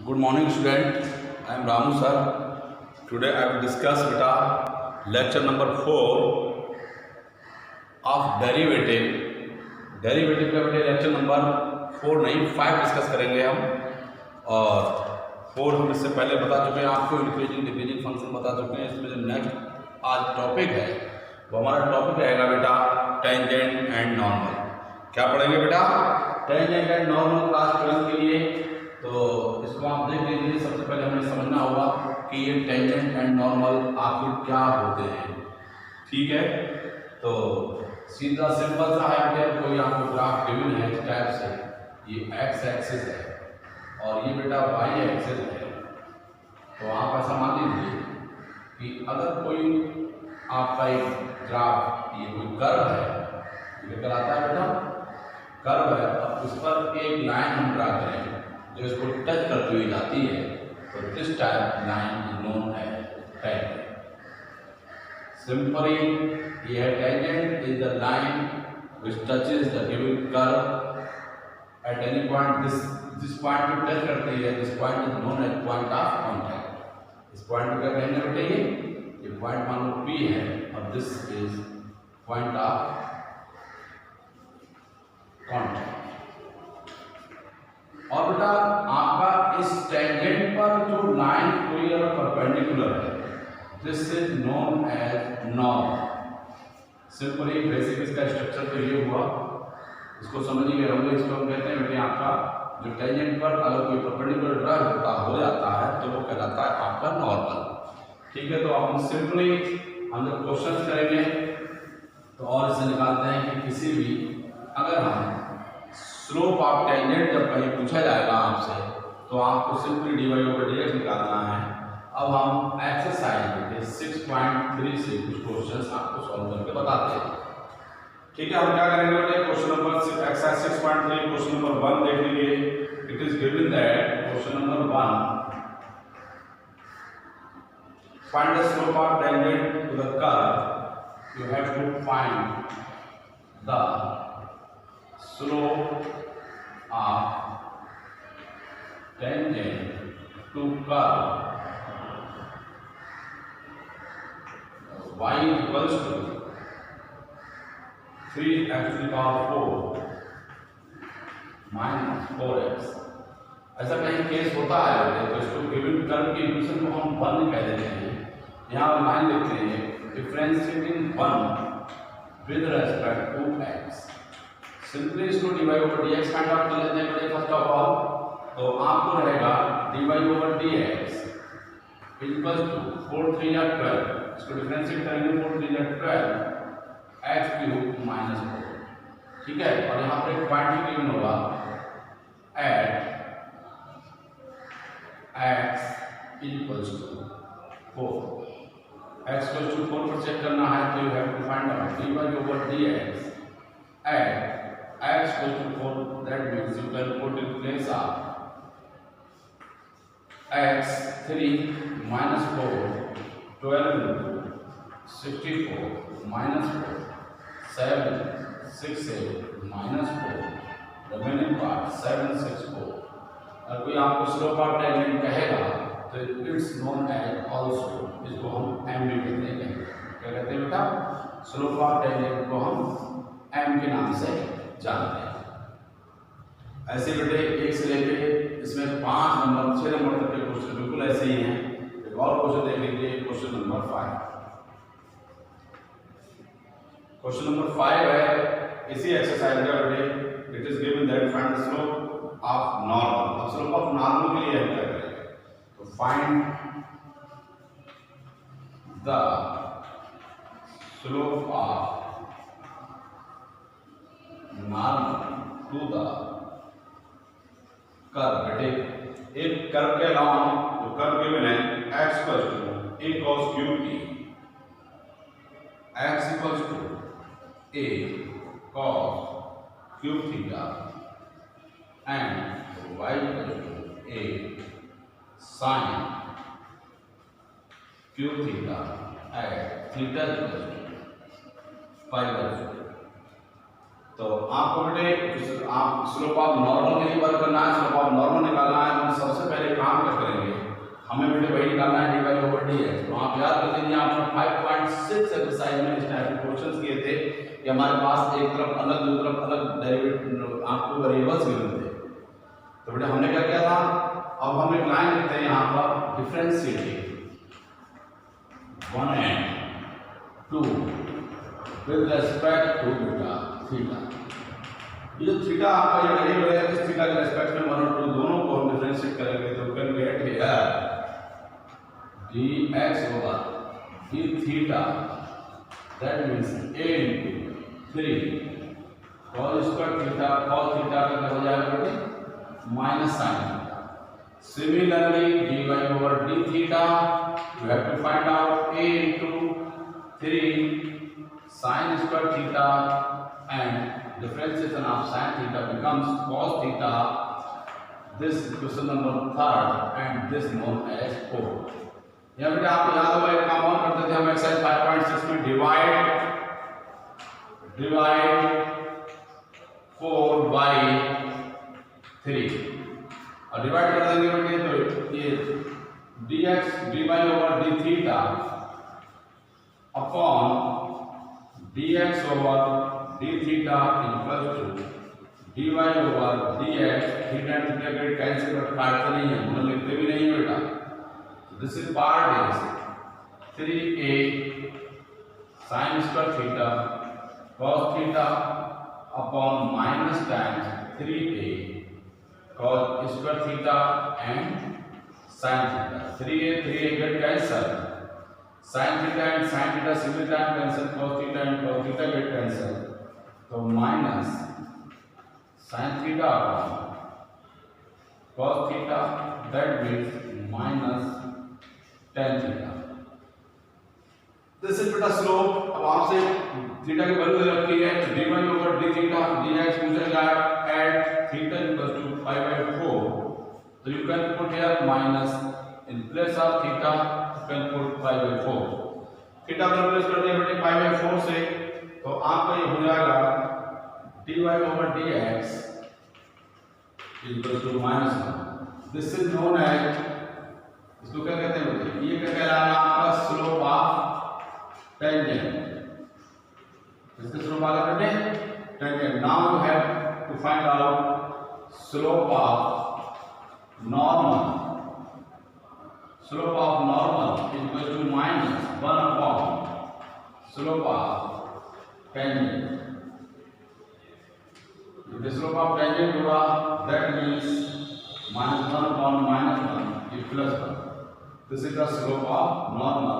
Good morning, student. I am Ramu sir. Today I will discuss beta lecture number 4 of derivative. Derivative का बेटे lecture number 4 नहीं 5 discuss करेंगे हम। और 4 हम इससे पहले बता चुके हैं आपको, इंक्रीजिंग डिक्रीजिंग फंक्शन बता चुके हैं। इसमें जो नेक्स्ट आज टॉपिक है वो हमारा टॉपिक रहेगा बेटा टेंजेंट एंड नॉर्मल। क्या पढ़ेंगे बेटा? टेंजेंट एंड नॉर्मल क्लास 12 के लिए। तो इसको आप देख लीजिए। सबसे पहले हमें समझना होगा कि ये टेंजेंट एंड नॉर्मल आखिर क्या होते हैं। ठीक है, तो सीधा सिंपल सा है कि कोई आपको ग्राफ गिवन है इस टाइप से, ये एक्स एक्सिस है और ये बेटा वाई एक्सिस है। तो आप ऐसा मान लीजिए कि अगर कोई आपका एक ग्राफ, ये कोई कर्व है, ये कहलाता है बेटा कर्व है। अब उस पर एक लाइन हम ड्रा करें जो इसको टच करती हुई जाती है, तो this type line is known as tangent. Simply ये है tangent is the line which touches the given curve at any point. This point को टच करती है, this point is known as point of contact। इस point को क्या कहेंगे बेटे? ये पॉइंट मान लो P है और this is point of contact. और बेटा आपका इस टेंजेंट पर जो लाइन कोई और परपेंडिकुलर है, this is known as normal. Simply basic इसका स्ट्रक्चर तो ये हुआ, इसको समझिए होंगे। इसको हम कहते हैं बेटे आपका जो टेंजेंट पर अगर कोई परपेंडिकुलर ड्रा हो जाता है तो वो कहलाता है आपका नॉर्मल। ठीक है, तो आप सिंपली हम जब क्वेश्चन करेंगे तो और इसे निकालते हैं कि किसी भी अगर हम स्लोप ऑफ टेंजेंट जब कहीं पूछा जाएगा आपसे तो आपको सिंपली dy/dx निकालना है। अब हम एक्सरसाइज 6.3 से कुछ क्वेश्चंस आपको सॉल्व करके बताते हैं। ठीक है, हम क्या करेंगे बेटे? Question number exercise 6.3 question number 1 देख लीजिए। It is given that question number 1 find the slope of tangent to the curve। you have to find the slope of tangent to curve y equals to 3x to the power 4 minus 4x। ऐसा कहीं case होता है तो इसको given curve की equation को हम 1 कह देते हैं। यहाँ लाइन लिखते हैं differentiating 1 with respect to x। सिंपली इसको dy/dx फाइंड आउट कर लेते हैं फर्स्ट ऑफ ऑल। तो आपको रहेगा dy/dx इक्वल्स टू 4 3 या 12। इसको डिफरेंशिएट करेंगे 4 3 या 12 x³ माइनस 4। ठीक है, और यहाँ पर एक पॉइंट गिवन होगा at x equals to 4। x equals to 4 पर चेक करना है तो you have to find out dy/dx at x equals to 4। that means you can put in place of x 3 minus 4 12 into 64 minus 4 7 6 8 minus 4 remaining part 7 6 4। अगर कोई आपको slope of tangent कहेगा तो it's known as also, इसको हम M भी कहते हैं। क्या कहते हैं बेटा? स्लोप ऑफ टेंजेंट को हम एम के नाम से जानते हैं। ऐसे बेटे एक से लेके इसमें 5 नंबर 6 नंबर तक के क्वेश्चन बिल्कुल ऐसे ही हैं। एक और क्वेश्चन देख लीजिए, क्वेश्चन नंबर 5। क्वेश्चन नंबर 5 है इसी एक्सरसाइज का बेटे। It is given that find the slope of normal. अब स्लोप ऑफ नॉर्मल के लिए हम क्या करेंगे? तो find the slope of normal to the curve. बेटे एक कर्व के अलावा जो कर्व गिवन है x equals to a cos qt, x equals to a cos cube theta and y equals to a sin cube theta at theta equals to π/4। तो आपको बेटे आप स्लोप ऑफ नॉर्मल के लिए वर्क करना है। Slope of normal निकालना है तो सबसे पहले काम प्रीवियस एक्सरसाइज में इस टाइप के क्वेश्चंस किए थे कि हमारे पास एक तरफ अलग दूसरी तरफ अलग डेरिवेटिव आपको वेरिएबल्स गिवन थे। तो बेटा हमने क्या किया था, अब हम एक लाइन लिखते हैं यहाँ पर differentiating 1 and 2 with respect to beta theta. ये जो थीटा आपका ये वेरिएबल है, इस थीटा के रिस्पेक्ट में 1 और 2 दोनों को हम डिफरेंशिएट करेंगे तो कैन गेट हियर dx होगा d theta that means a into 3 cos square theta, cos theta का क्या हो जाएगा बेटे minus sine theta. Similarly dy over d theta you have to find out a into 3 sin square theta and differentiation of sin theta becomes cos theta. This is question number 3rd and this known as 4. यहाँ बेटा आपको याद होगा एक काम और करते थे हम एक्सरसाइज 5.6 में डिवाइड 4 by 3 और डिवाइड कर देंगे बेटे तो ये dx dy over d theta upon dx over d theta equals to dy over dx theta theta के कैंसिल कर काटते नहीं है, हम लिखते भी नहीं है बेटा। This is part is 3a sin square theta cos theta upon minus times 3a cos square theta and sin theta. 3a get cancel, sin theta and sin theta similar time cancel, cos theta and cos theta get cancel. So minus sin theta upon cos theta, that means minus tan theta. This is बेटा slope. अब आपसे theta की value दे रखी है dy over d theta dx पूछा गया at theta equals to 5/4, so you can put here minus in place of theta you can put 5/4। Theta को replace कर दिया बेटे 5/4 से, तो आपका ये हो जाएगा dy over dx equals to -1। This is known as, इसको क्या कहते हैं बेटे, ये क्या कहलाएगा आपका स्लोप ऑफ टेंजेंट। इसका स्लोप आ गया बेटे tangent. Now you have to find out slope of normal. Slope of normal equal to -1 upon slope of tangent. if the slope of tangent होगा that means -1 upon -1 is +1। This is the slope of normal.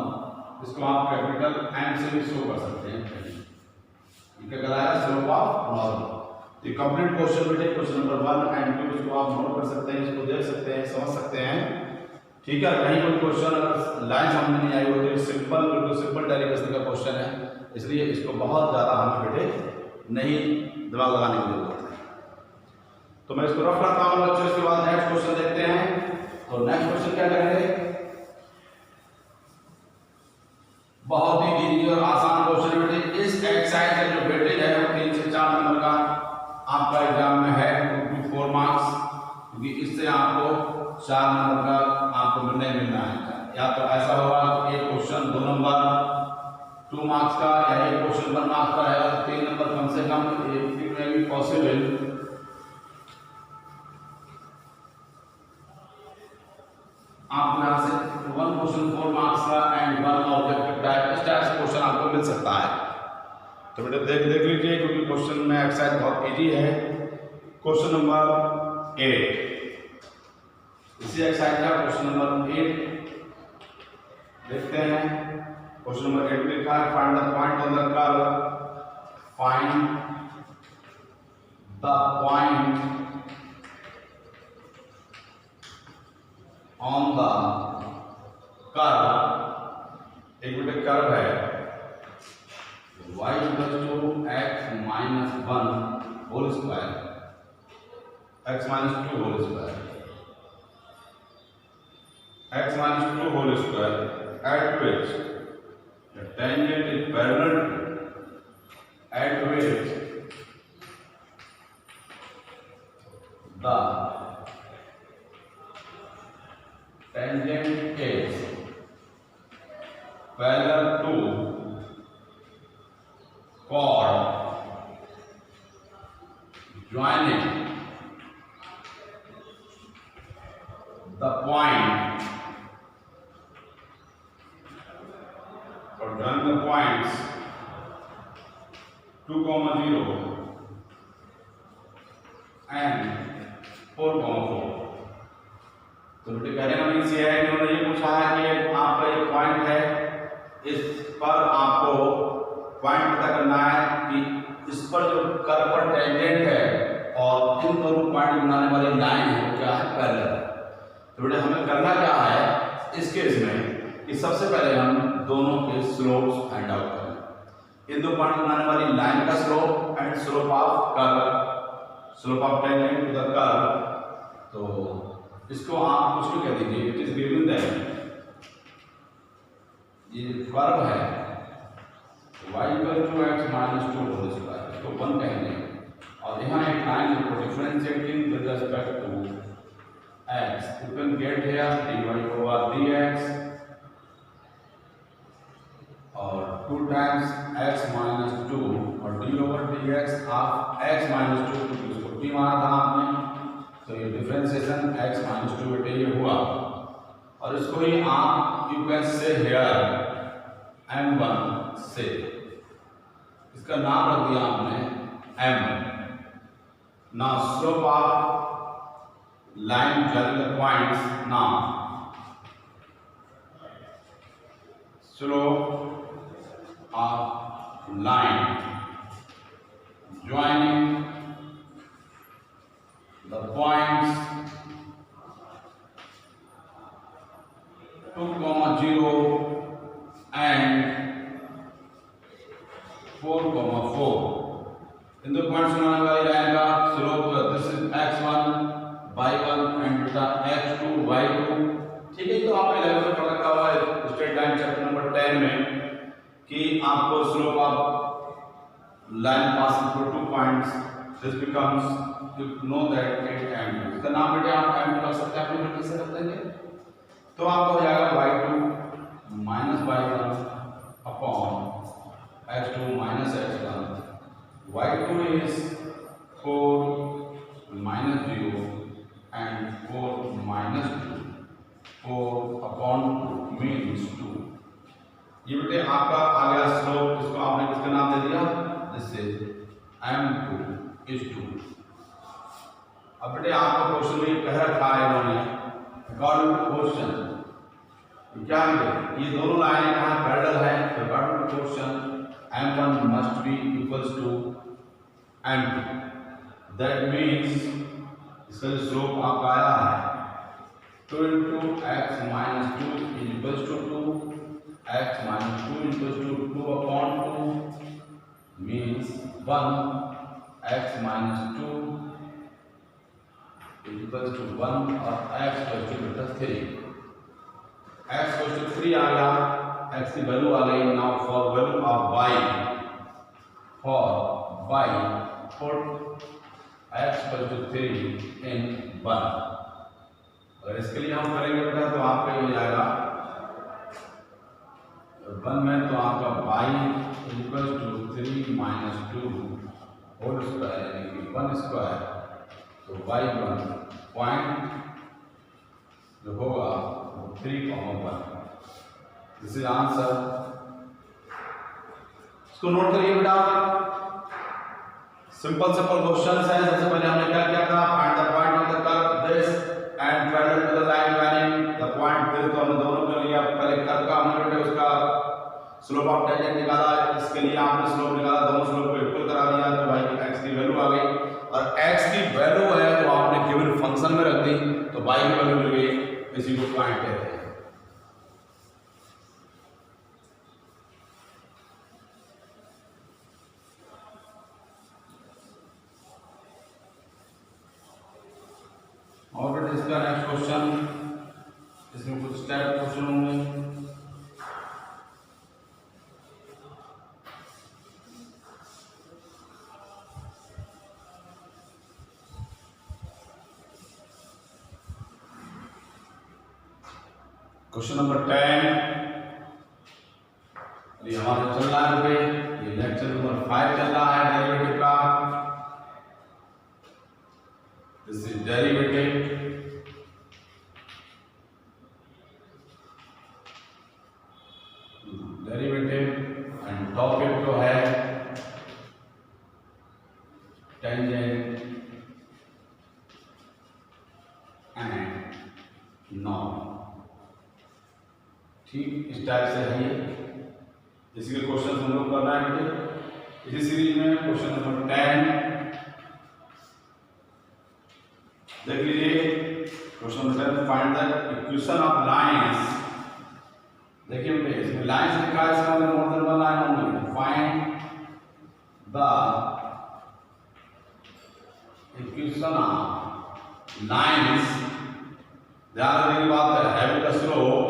इसको आप capital N से भी show कर सकते हैं। ये क्या कहलाएगा स्लोप ऑफ नॉर्मल। ये कंप्लीट क्वेश्चन बेटे क्वेश्चन नंबर 1 एंड 2 इसको आप नोट कर सकते हैं, इसको देख सकते हैं, समझ सकते हैं। ठीक है, कहीं कोई क्वेश्चन अगर लाइन समझ में नहीं आई हो तो सिंपल बिल्कुल सिंपल डेरिवेशन का क्वेश्चन है, इसलिए इसको बहुत ज़्यादा हमें बेटे नहीं दिमाग लगाने की जरूरत है। तो मैं इसको रफ रखता हूँ बच्चों। इसके बाद नेक्स्ट क्वेश्चन देखते हैं। तो नेक्स्ट क्वेश्चन क्या करेंगे, बहुत ही इजी और आसान क्वेश्चन बेटे। इस एक्सरसाइज का जो वेटेज है वो 3 से 4 नंबर का आपका एग्जाम में है 2 to 4 मार्क्स, क्योंकि इससे आपको 4 नंबर का आपको मिलना है। या तो ऐसा होगा कि एक क्वेश्चन 2 नंबर 2 मार्क्स का, या एक क्वेश्चन 1 मार्क्स का है और 3 नंबर कम से कम इट में भी पॉसिबल। आप यहाँ से 1 क्वेश्चन 4 मार्क्स का एंड 1 ऑब्जेक्टिव टाइप इस टाइप से क्वेश्चन आपको मिल सकता है। तो बेटा देख लीजिए, क्योंकि क्वेश्चन में एक्सरसाइज बहुत इजी है। क्वेश्चन नंबर 8, इसी एक्सरसाइज का क्वेश्चन नंबर 8 देखते हैं। क्वेश्चन नंबर 8 लिखा है find the point on the curve, find the point on the curve. एक बेटे कर्व है y equals to x minus 1 whole square, x minus 2 whole square, x minus 2 whole square, at which the tangent is parallel to, at which the tangent is parallel to chord joining the point or joining the points 2, 0 and 4, 4। तो बेटे कहने का means ये है कि उन्होंने ये पूछा है कि आपका ये पॉइंट है, इस पर आपको पॉइंट पता करना है कि इस पर जो कर्व पर टेंजेंट है और इन दोनों पॉइंट बनाने वाली लाइन है वो क्या है, पैरेलल है। तो बेटे हमें करना क्या है इस केस में कि सबसे पहले हम दोनों के स्लोप्स फाइंड आउट करें। इन दो पॉइंट बनाने वाली लाइन का slope and slope of curve, slope of tangent to the curve. तो इसको आप कुछ भी कह दीजिए, इट इज गिवन दैट ये कर्व है y equal to x minus 2 whole square, इसको 1 कहेंगे और यहाँ एक लाइन को differentiating with respect to x, you can get here dy over dx और 2 times x minus 2 और d over dx of x minus 2 क्योंकि उसको t माना था आपने, तो ये डिफरेंशिएशन x minus 2 बेटे ये हुआ और इसको ही आप you can say here m1 से इसका नाम रख दिया आपने m। now slope of line joining the points, now slope of line joining the points 2, 0 and 4, 4। इन दो पॉइंट्स बनाने वाली लाइन का slope this is x1 y1 and बेटा x2 y2। ठीक है, तो आपने लेवल में पढ़ा रखा हुआ है स्ट्रेट लाइन चैप्टर नंबर 10 में कि आपको slope of line passing through 2 points this becomes you know that it m2। इसका नाम बेटे आप m2 रख सकते हैं, अपनी मर्जी से रख देंगे। तो आपको हो जाएगा y2 minus y1 upon x2 minus x1। y2 is 4 minus 0 and 4 minus 2, 4 upon 2 means 2। ये बेटे आपका आ गया स्लोप, इसको आपने किसका नाम दे दिया, दिस इज m2 is 2। अब बेटे आपका क्वेश्चन में कह रखा है इन्होंने अकॉर्डिंग टू क्वेश्चन क्या है, ये दोनों लाइनें कहाँ पैरेलल है, तो according to question m1 must be equals to m2। that means इसका स्लोप आपका आया है 2 into x minus 2 is equals to 2, x minus 2 is equals to 2 upon 2 means 1, x minus 2 is equals to 1 और x equals to 3। x equals to 3 आ गया, x की value आ गई। Now for value of y, for y put x equal to 3 in 1। अगर इसके लिए हम करेंगे बेटा तो आपका हो जाएगा 1 में, तो आपका y equal to 3 minus 2 whole square यानी कि 1 स्क्वायर, तो y1 पॉइंट जो होगा 3, 1। This is answer. इसको नोट करिए बेटा, सिंपल क्वेश्चन है। सबसे पहले हमने क्या किया था, find the point of the curve this and parallel to the line joining the point this. तो हमने दोनों के लिए पहले कर्व का हमने बेटा उसका स्लोप ऑफ टेंजेंट निकाला, इसके लिए आपने स्लोप निकाला, दोनों स्लोप को इक्वल करा दिया तो y की x की वैल्यू आ गई और x की वैल्यू है तो आपने गिवन फंक्शन में रख दी तो y की वैल्यू मिल गई, इसी को पॉइंट कहते हैं। और बेटा इसका नेक्स्ट क्वेश्चन, इसमें कुछ स्टेप क्वेश्चन होंगे। क्वेश्चन नंबर 10 ये हमारा चल रहा है, ये लेक्चर नंबर 5 चल रहा है डेरिवेटिव का। This is derivative and topic जो है टेंजेंट एंड नॉर्म। ठीक इस टाइप से है ये। इसके क्वेश्चन हम लोग करना है बेटे। इसी सीरीज में क्वेश्चन नंबर 10 देख लीजिए। Question number 10, find the equation of lines. देखिए बेटे इसमें लाइंस लिखा है, इसका मतलब मोर देन वन लाइन होंगे। Find the equation of lines. ध्यान रखने की बात है, having the slope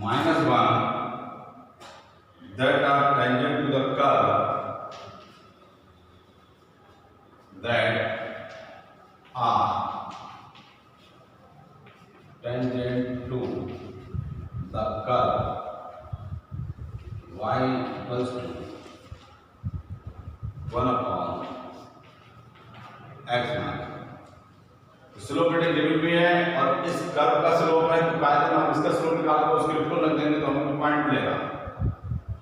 -1 that are tangent to the curve that are tangent to the curve y equals to 1 upon x minus. Slope बेटे given भी है और इस कर्व का स्लोप है, तो कायदे में हम इसका स्लोप निकाल कर उसके ऊपर लग देंगे तो हमें पॉइंट मिलेगा।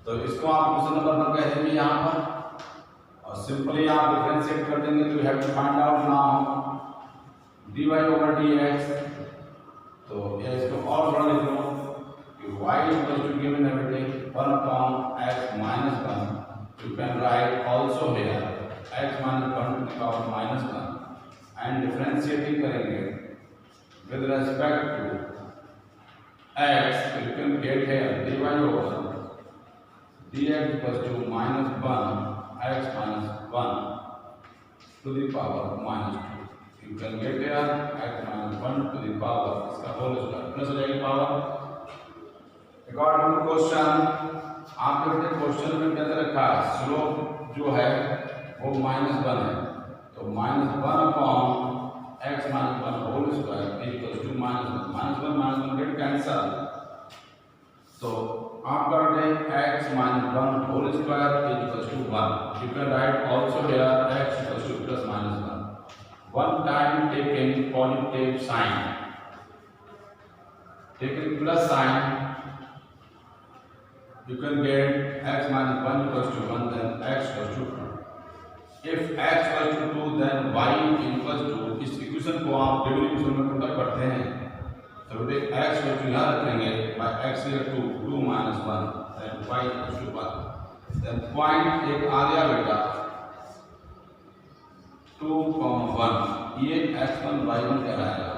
तो इसको आप क्वेश्चन नंबर 1 कह देंगे यहाँ पर और सिंपली आप डिफरेंशिएट कर देंगे। तो you have to find out now dy over dx। तो ये इसको और बड़ा लिख लो कि y इक्वल टू गिवन है बेटे 1 upon x minus 1। You can write also here x minus 1 to the power -1 and differentiating करेंगे with respect to x। you can get here dy over dx equals to -1 x minus 1 to the power -2। you can get here x minus 1 to the power इसका whole square plus हो जाएगी power. According to question आपके बेटे question में क्या रखा है, slope जो है वो -1 है, तो -1 अपॉन x minus 1 whole square equals to -1 get cancel. तो आप कर दें x minus 1 whole square equals to 1। You can write also here x equals to plus -1। One time taking positive sign, taking plus sign, you can get x minus 1 equals to 1, then x equals to 2। if x equals to 2 then y equals to, इस equation को आप table equation में put करते हैं तो बेटे x equals to यहाँ रखेंगे by x equal to 2 minus 1 then y equals to 1। then point एक आ गया बेटा 2, 1, ये x1 y1 कहलाएगा।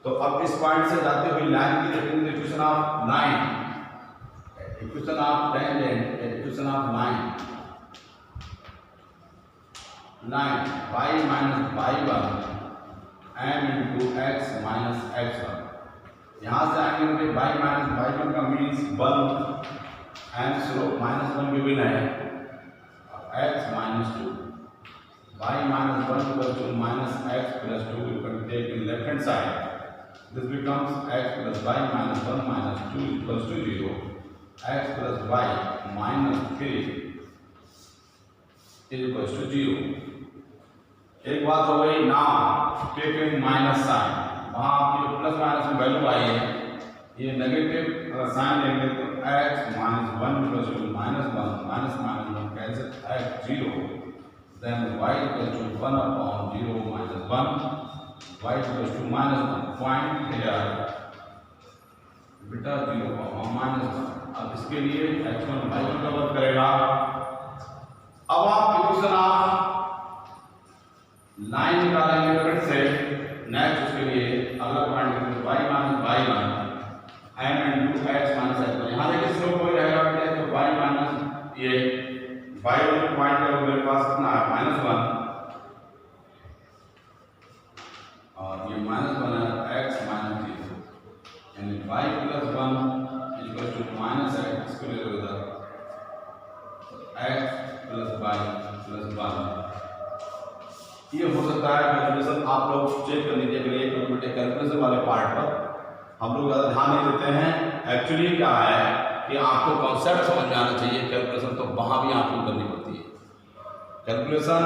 तो अब इस पॉइंट से जाते हुए लाइन की रखेंगे equation of line, equation of tangent, equation of line y minus y1 m into x minus x1। यहाँ से आएंगे बेटे y minus y1 का मीन्स 1 m स्लोप -1 गिवन है x minus 2। y minus 1 equals to minus x plus 2। you can take in left hand side, this becomes x plus y minus 1 minus 2 equals to 0। x plus y minus 3 is equals to 0। एक बात हो गई ना, taking minus sign, वहाँ आपकी plus minus में value आई है, ये नेगेटिव साइन लेंगे तो x minus 1 equals to -1 minus -1 cancel x 0। then y equals to 1 upon 0 minus 1, y equals to -1। Point here बेटा 0 -1। अब इसके लिए x1 y1 का वर्क करेगा। अब आप इक्वेशन ऑफ लाइन निकालेंगे फिर से नेक्स्ट, उसके लिए अगला point y minus y1 m into x minus x1। यहाँ देखिए स्लोप वही रहेगा बेटे, तो y minus ये y1 पॉइंट है मेरे पास कितना है -1 और ये -1 है x minus 0, यानी y plus 1 equals to -x। इसको ले लो इधर x plus y plus 1। ये हो सकता है कैलकुलेशन आप लोग चेक कर लीजिए। अगर ये कैलकुलेशन वाले पार्ट पर हम लोग ज़्यादा ध्यान नहीं देते हैं एक्चुअली क्या है कि आपको कॉन्सेप्ट समझ में आना चाहिए। कैलकुलेशन तो वहाँ भी आपको करनी पड़ती है। कैलकुलेशन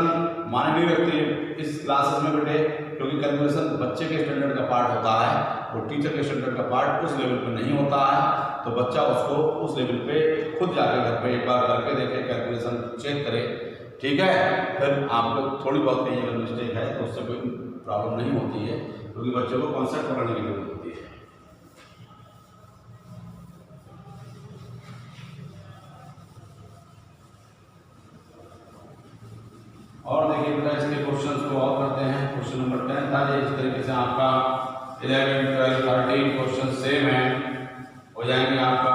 माने नहीं रखती है इस क्लासेस में बेटे, क्योंकि कैलकुलेशन बच्चे के स्टैंडर्ड का पार्ट होता है और टीचर के स्टैंडर्ड का पार्ट उस लेवल पे नहीं होता है। तो बच्चा उसको उस लेवल पे खुद जाके घर पे एक बार करके देखे, कैलकुलेशन चेक करे, ठीक है। फिर आपको थोड़ी बहुत कहीं अगर मिस्टेक है तो उससे कोई प्रॉब्लम नहीं होती है, क्योंकि बच्चों को कॉन्सेप्ट पकड़ने की जरूरत होती है। और देखिए बेटा इसके क्वेश्चंस को और करते हैं। क्वेश्चन नंबर 10 था, इस तरीके से आपका 11, 12, 13 क्वेश्चन सेम है हो जाएंगे आपका।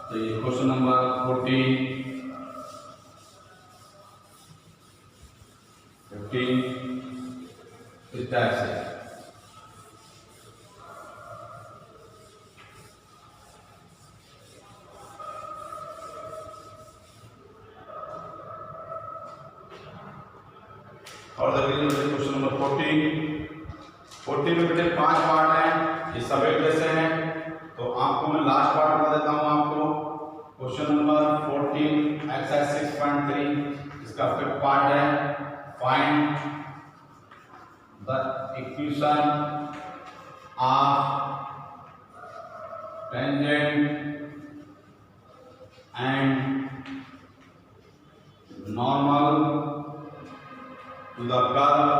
तो ये क्वेश्चन नंबर 14, 15 इस टाइप से। और देखिए क्वेश्चन नंबर 14 में बेटे 5 पार्ट हैं, ये सब एक जैसे हैं। तो आपको मैं लास्ट पार्ट बता देता हूँ आपको। क्वेश्चन नंबर 14 एक्सरसाइज 6.3 इसका 5th पार्ट है, find the equation of tangent and normal to the curve।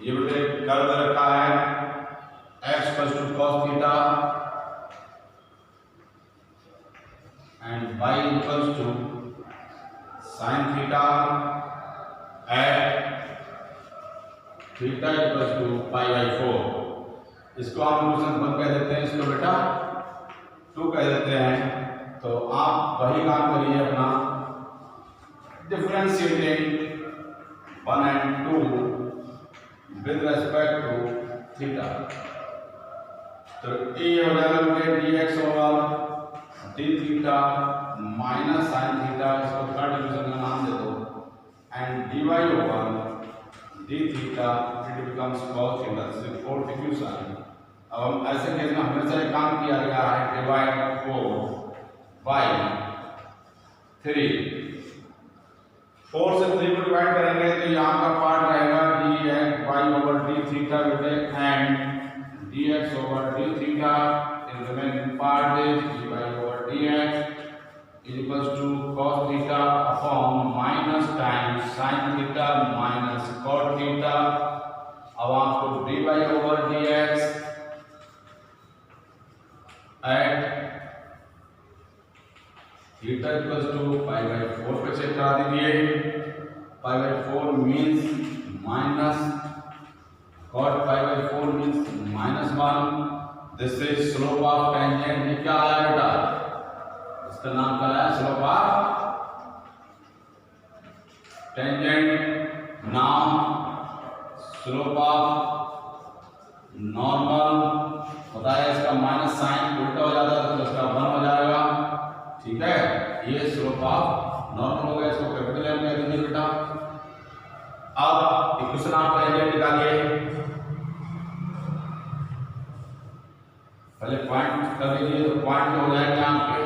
ये बेटे कर्व रखा है x = cos theta and y = sin theta at theta = π/4। इसको आप इक्वेशन 1 कह देते हैं, इसको बेटा 2 कह देते हैं। तो आप वही काम करिए अपना, differentiating 1 and 2 with respect to theta. तो ये हो जाएगा dx होगा d theta minus sine theta, इसको थर्ड डिवीजन का नाम दे दो, एंड dy होगा d थीटा, it becomes cos theta. This is fourth equation. अब हम ऐसे केस में हमेशा एक काम किया गया है, डिवाइड 4 by 3, 4 से 3 को डिवाइड करेंगे तो यहाँ का पार्ट रहेगा dx/d थीटा बेटे and dx/d theta. In remaining part is dy/dx = cos theta upon minus time sin theta minus cot theta. अब आपको dy/dx एट थीटा = π/4 पे चेक करा दीजिए। π/4 means minus, cot π/4 means -1। This is slope of tangent. ये क्या आया बेटा, इसका नाम क्या है, slope of tangent. Now slope of normal बताया, इसका माइनस साइन उल्टा हो जाता है तो इसका 1 हो जाएगा, ठीक है। ये स्लोप ऑफ नॉर्मल हो गया, इसको कैपिटल एम कह दीजिए बेटा। अब इक्वेशन आप टेंजेंट निकालिए, पहले पॉइंट कर दीजिए। तो पॉइंट हो जाएंगे आपके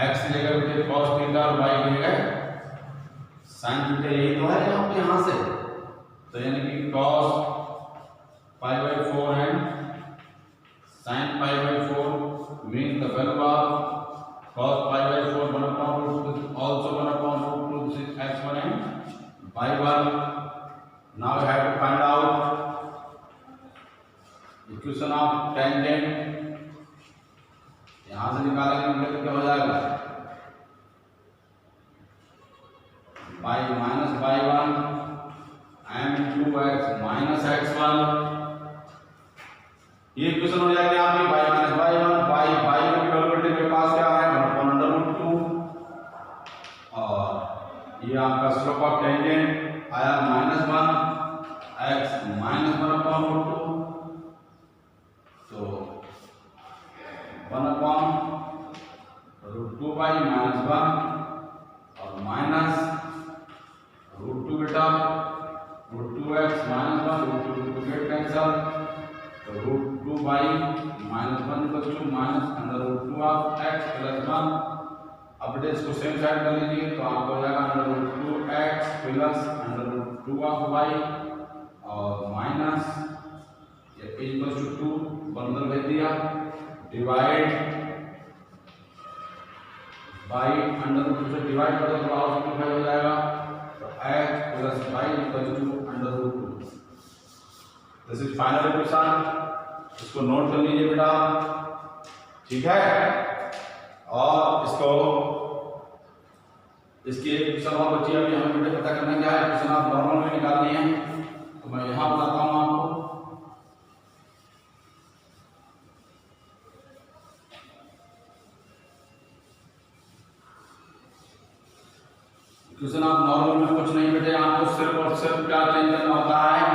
x लेकर के cos थीटा और y लेकर sin थीटा, यही तो है आपके यहाँ से। तो यानी कि cos π/4 and sin π/4 means the value of cos π/4 1/√2 also 1/√2, this is x1 and y1। now we have to find out equation of tangent. यहां से निकालेंगे तो क्या हो जाएगा, y - y1 and 2x - x1। ये इक्वेशन हो जाएगी आपकी y - y1 y डेरिवेटिव के पास क्या है 1/√2, और ये आपका स्लोप ऑफ टेंजेंट आया -1 x - 1/√2। तो 1/√2y -1 और माइनस √2 बेटा √2x - 1 √2 बेटे इसको सेम साइड कर लीजिए तो आपको हो जाएगा √2x प्लस √2 ऑफ y और माइनस इक्वल टू 2 बंदर भेज दिया डिवाइड बाई √2 से डिवाइड कर दो तो और सिंपलीफाई हो जाएगा तो x plus y equal to √2। This is final equation, इसको नोट कर लीजिए बेटा, ठीक है। और इसको इसकी एक क्वेश्चन और बची है, अभी हमें बेटे पता करना क्या है, क्वेश्चन आप नॉर्मल में निकालनी है तो मैं यहाँ बताता हूँ आपको। क्वेश्चन आप नॉर्मल में कुछ नहीं बेटे, आपको सिर्फ और सिर्फ क्या चेंज करना होता है,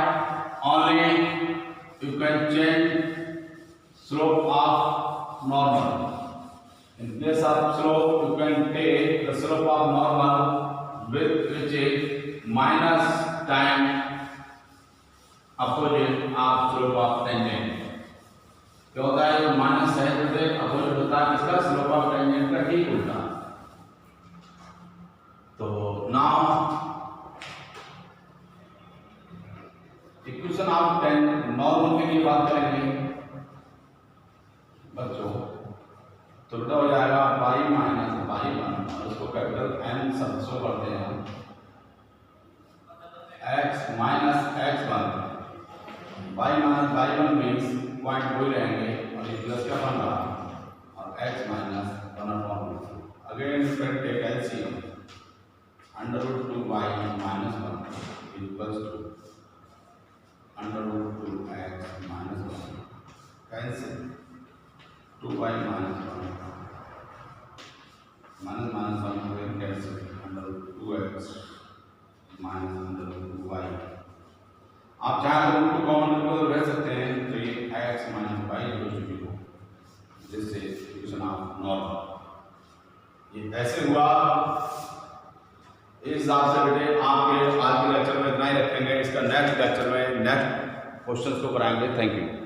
only you can change slope of normal. In place of slope, you can take the slope of normal with which is minus time opposite of slope of tangent. क्या होता है जो माइनस है बेटे अपोजिट होता है इसका स्लोप ऑफ टेंजेंट का ठीक उल्टा। तो नाउ इक्वेशन ऑफ नॉर्मल के लिए बात करेंगे बच्चों, तो बेटा हो जाएगा y माइनस y1 और उसको कैपिटल N सब शो करते हैं हम, x minus x1 y minus y1 means point वही रहेंगे और ये प्लस का बन रहा और x minus 1/2 again spread take LCM √2y minus 1 equals to √2x minus 1 cancel 2y minus 1 minus 1 हो गया कैंसिल √2x माइनस √2y। आप चाहे तो √2 कॉमन को रह सकते हैं तो ये x minus y equal to 0, जिससे इक्वेशन ऑफ नॉर्मल ये ऐसे हुआ। इस हिसाब से बेटे आपके आज के लेक्चर में इतना ही रखेंगे, इसका नेक्स्ट लेक्चर में नेक्स्ट क्वेश्चंस को कराएंगे। Thank you.